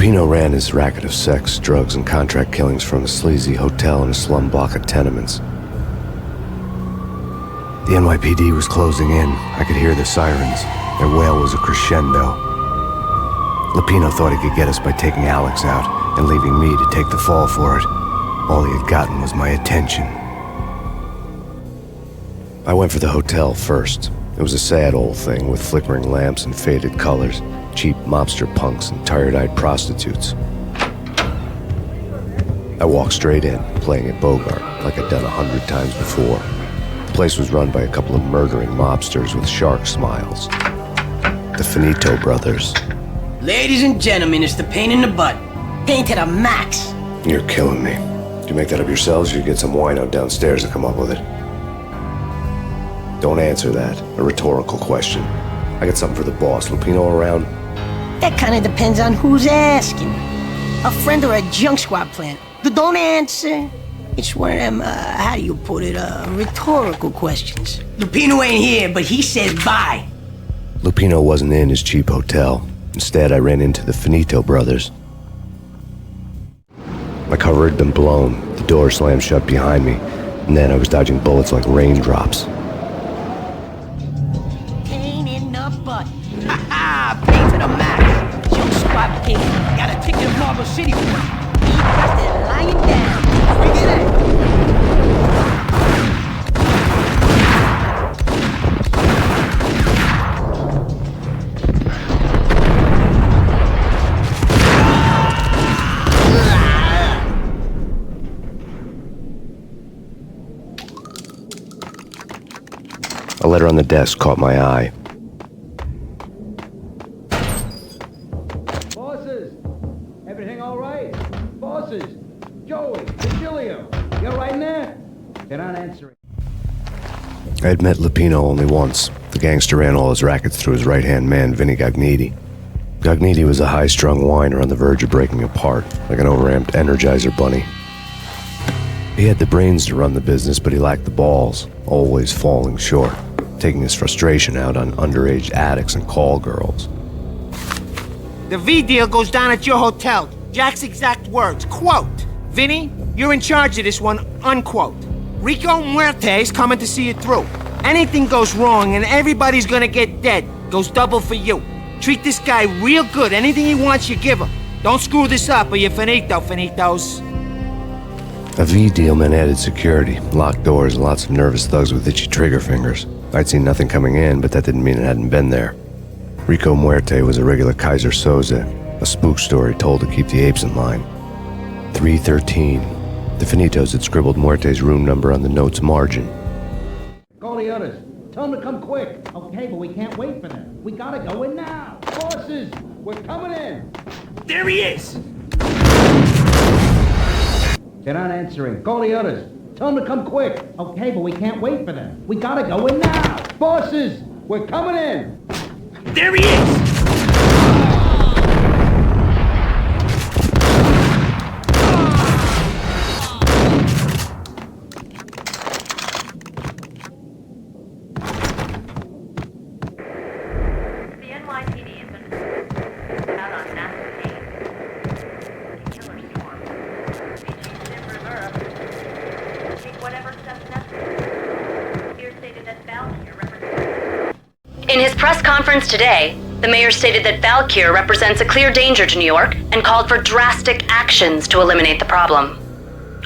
Lupino ran his racket of sex, drugs, and contract killings from a sleazy hotel in a slum block of tenements. The NYPD was closing in. I could hear the sirens. Their wail was a crescendo. Lupino thought he could get us by taking Alex out and leaving me to take the fall for it. All he had gotten was my attention. I went for the hotel first. It was a sad old thing with flickering lamps and faded colors, cheap mobster punks and tired-eyed prostitutes. I walked straight in, playing It Bogart, like I'd done 100 times before. The place was run by a couple of murdering mobsters with shark smiles. The Finito brothers. Ladies and gentlemen, it's the pain in the butt. Pain to the max. You're killing me. Did you make that up yourselves, or you get some wino downstairs to come up with it? Don't answer that. A rhetorical question. I got something for the boss. Lupino around? That kind of depends on who's asking. A friend or a junk squad plant. Don't answer. It's one of them, how do you put it, rhetorical questions. Lupino ain't here, but he says bye. Lupino wasn't in his cheap hotel. Instead, I ran into the Finito brothers. My cover had been blown. The door slammed shut behind me, and then I was dodging bullets like raindrops. Pain in the butt. Ha ha! Pain to the max. Junk squad pain. Got a ticket to Marble City for it. He busted lying down. Bring it in. A letter on the desk caught my eye. Bosses! Everything all right? Bosses! Joey! Virgilio! You all right in there? They're not answering. I had met Lupino only once. The gangster ran all his rackets through his right-hand man, Vinny Gagniti. Gagniti was a high-strung whiner on the verge of breaking apart, like an overamped Energizer bunny. He had the brains to run the business, but he lacked the balls, always falling short, taking his frustration out on underage addicts and call girls. The V deal goes down at your hotel. Jack's exact words, quote, "Vinny, you're in charge of this one," unquote. Rico Muerte's coming to see it through. Anything goes wrong and everybody's gonna get dead, goes double for you. Treat this guy real good. Anything he wants, you give him. Don't screw this up or you're finito, finitos. A V deal meant added security, locked doors, and lots of nervous thugs with itchy trigger fingers. I'd seen nothing coming in, but that didn't mean it hadn't been there. Rico Muerte was a regular Kaiser Soze, a spook story told to keep the apes in line. 313. The Finitos had scribbled Muerte's room number on the note's margin. Call the others. Tell them to come quick. Okay, but we can't wait for them. We gotta go in now. Bosses, we're coming in. There he is! They're not answering. Call the others. Tell them to come quick. Okay, but we can't wait for them. We gotta go in now. Bosses, we're coming in. There he is! The NYPD has been out on Max Payne. The killer storm. BG's in reserve. Take whatever steps necessary. Here stated that Valkyrie represents... In his press conference today, the mayor stated that Valkyrie represents a clear danger to New York and called for drastic actions to eliminate the problem.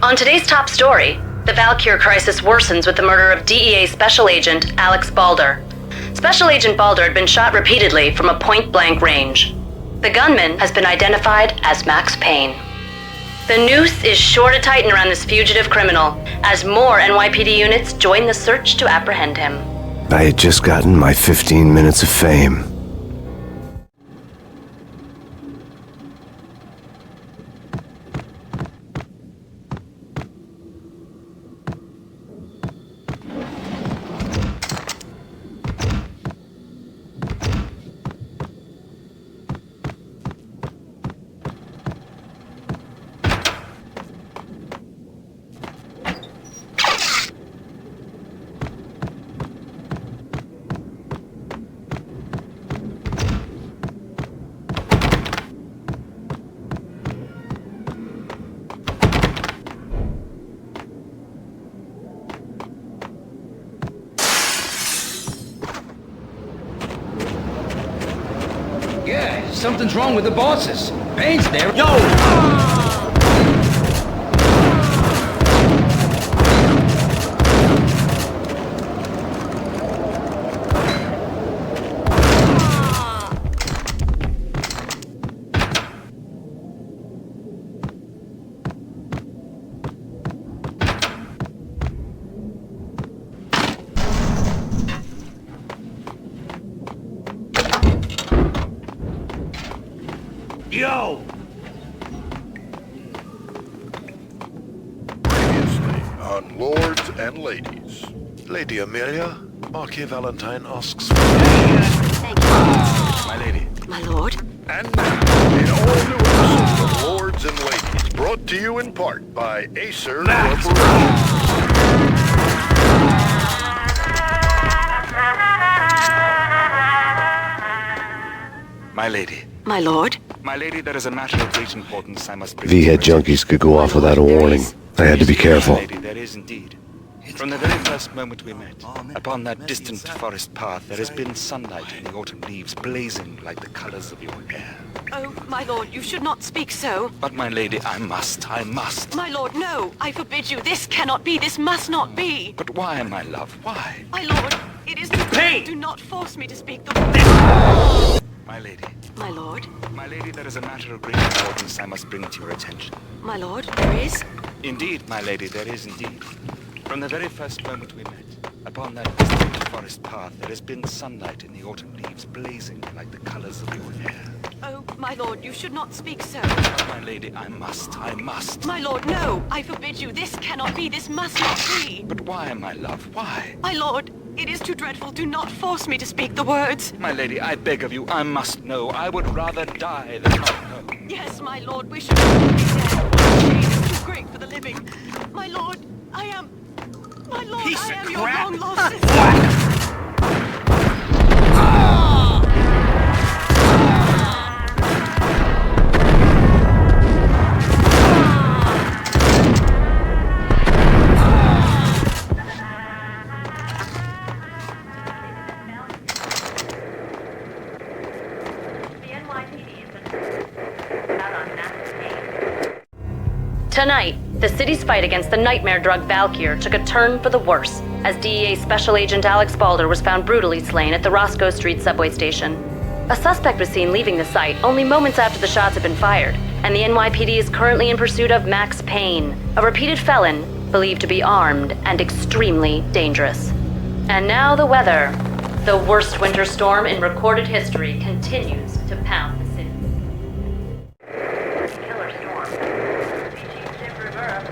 On today's top story, the Valkyrie crisis worsens with the murder of DEA Special Agent Alex Balder. Special Agent Balder had been shot repeatedly from a point-blank range. The gunman has been identified as Max Payne. The noose is sure to tighten around this fugitive criminal as more NYPD units join the search to apprehend him. I had just gotten my 15 minutes of fame. Yeah, something's wrong with the bosses. Payne's there. Yo! Yo! Previously on Lords and Ladies. Lady Amelia, Marquis Valentine asks for Thank my lady. My lord? And now, in all new episodes of Lords and Ladies, brought to you in part by Acer Corporation. My lady. My lord? My lady, there is a matter of great importance I must bring V-head junkies could go off without a warning. I had to be careful. My lady, there is indeed. From the very first moment we met, upon that distant forest path, there has been sunlight in the autumn leaves blazing like the colors of your hair. Oh, my lord, you should not speak so. But my lady, I must. My lord, no. I forbid you. This cannot be. This must not be. But why, my love, why? My lord, it is too Payne! Do not force me to speak the word. My lady. My lord? My lady, there is a matter of great importance I must bring to your attention. My lord, there is? Indeed, my lady, there is indeed. From the very first moment we met, upon that distant forest path, there has been sunlight in the autumn leaves blazing like the colors of your hair. Oh, my lord, you should not speak so. But my lady, I must. My lord, no. I forbid you. This cannot be. This must not be. But why, my love, why? My lord, it is too dreadful. Do not force me to speak the words. My lady, I beg of you, I must know. I would rather die than not know. Yes, my lord, we should not be dead. The pain is too great for the living. My lord, I am... My lord, Piece I of am your crap. long lost sister. The NYPD has been out on Max Payne. Tonight, the city's fight against the nightmare drug Valkyr took a turn for the worse as DEA Special Agent Alex Balder was found brutally slain at the Roscoe Street subway station. A suspect was seen leaving the site only moments after the shots had been fired, and the NYPD is currently in pursuit of Max Payne, a repeated felon believed to be armed and extremely dangerous. And now the weather. The worst winter storm in recorded history continues to pound the city. Killer storm. Species in reverse.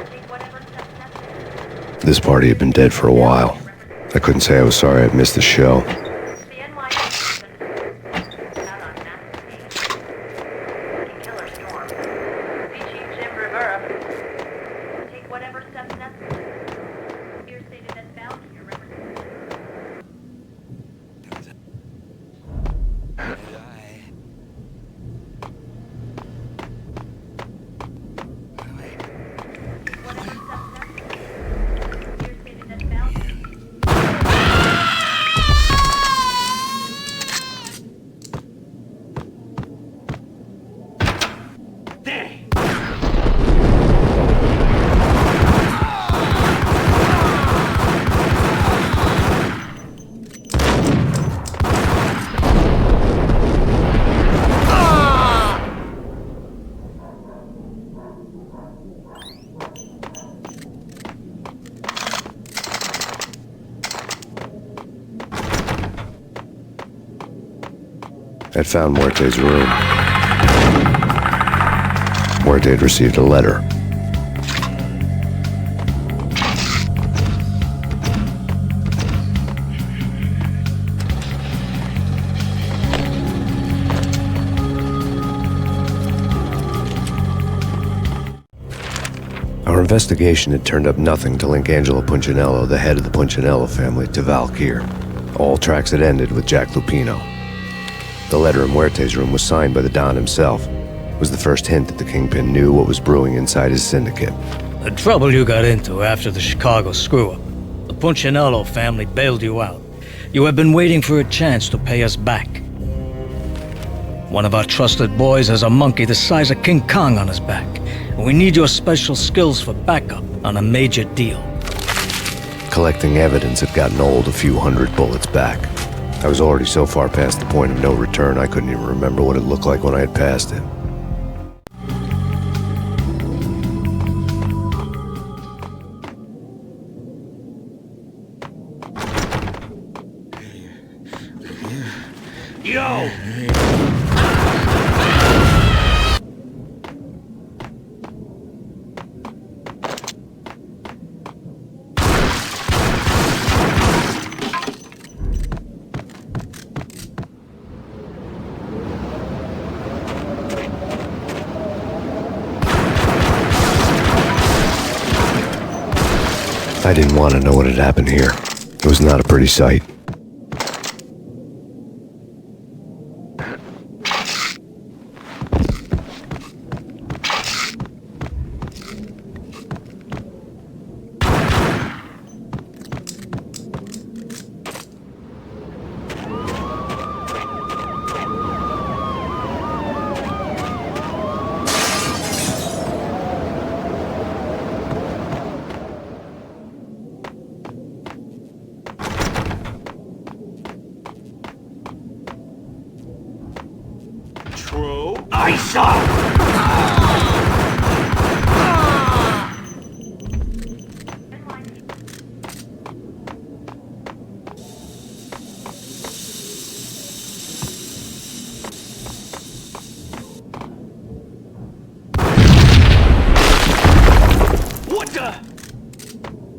Take whatever steps necessary. This party had been dead for a while. I couldn't say I was sorry I'd missed the show. The NYPD has been out on Max Payne. Killer storm. Species in reverse. Take whatever steps necessary. Here stated that Valkyr represents... Whatever steps necessary. Here stated that Valkyr... There! I'd found Muerte's room. Muerte had received a letter. Our investigation had turned up nothing to link Angelo Punchinello, the head of the Punchinello family, to Valkyr. All tracks had ended with Jack Lupino. The letter in Muerte's room was signed by the Don himself. It was the first hint that the Kingpin knew what was brewing inside his syndicate. The trouble you got into after the Chicago screw-up. The Punchinello family bailed you out. You have been waiting for a chance to pay us back. One of our trusted boys has a monkey the size of King Kong on his back. And we need your special skills for backup on a major deal. Collecting evidence had gotten old a few hundred bullets back. I was already so far past the point of no return I couldn't even remember what it looked like when I had passed it. Yo! I didn't want to know what had happened here. It was not a pretty sight. True. I saw! What the?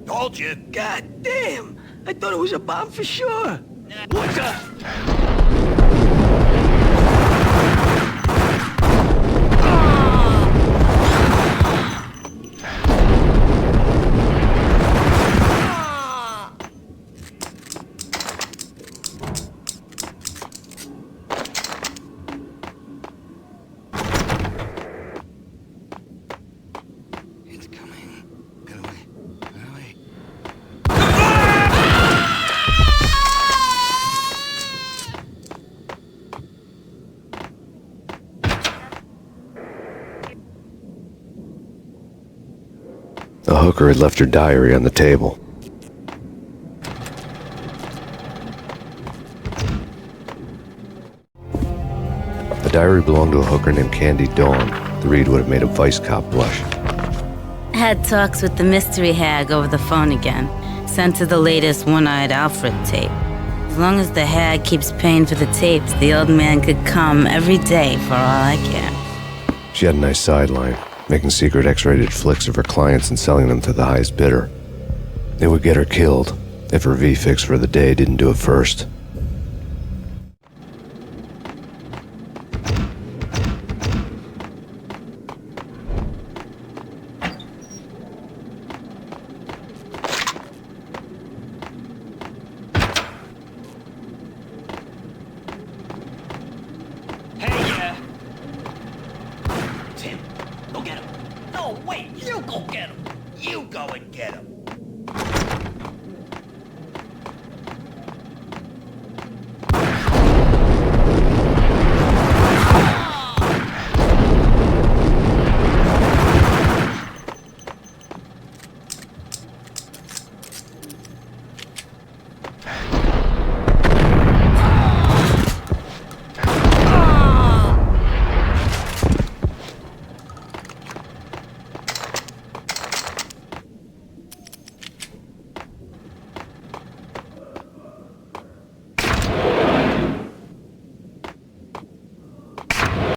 Told you. God damn! I thought it was a bomb for sure. What the? It's coming. Get away. Get away. A hooker had left her diary on the table. The diary belonged to a hooker named Candy Dawn. The read would have made a vice cop blush. Had talks with the mystery hag over the phone again. Sent her the latest One-Eyed Alfred tape. As long as the hag keeps paying for the tapes, the old man could come every day for all I care. She had a nice sideline, making secret X-rated flicks of her clients and selling them to the highest bidder. It would get her killed if her V-fix for the day didn't do it first. Hey, Tim, go get him. No, wait, you go get him. You go and get him.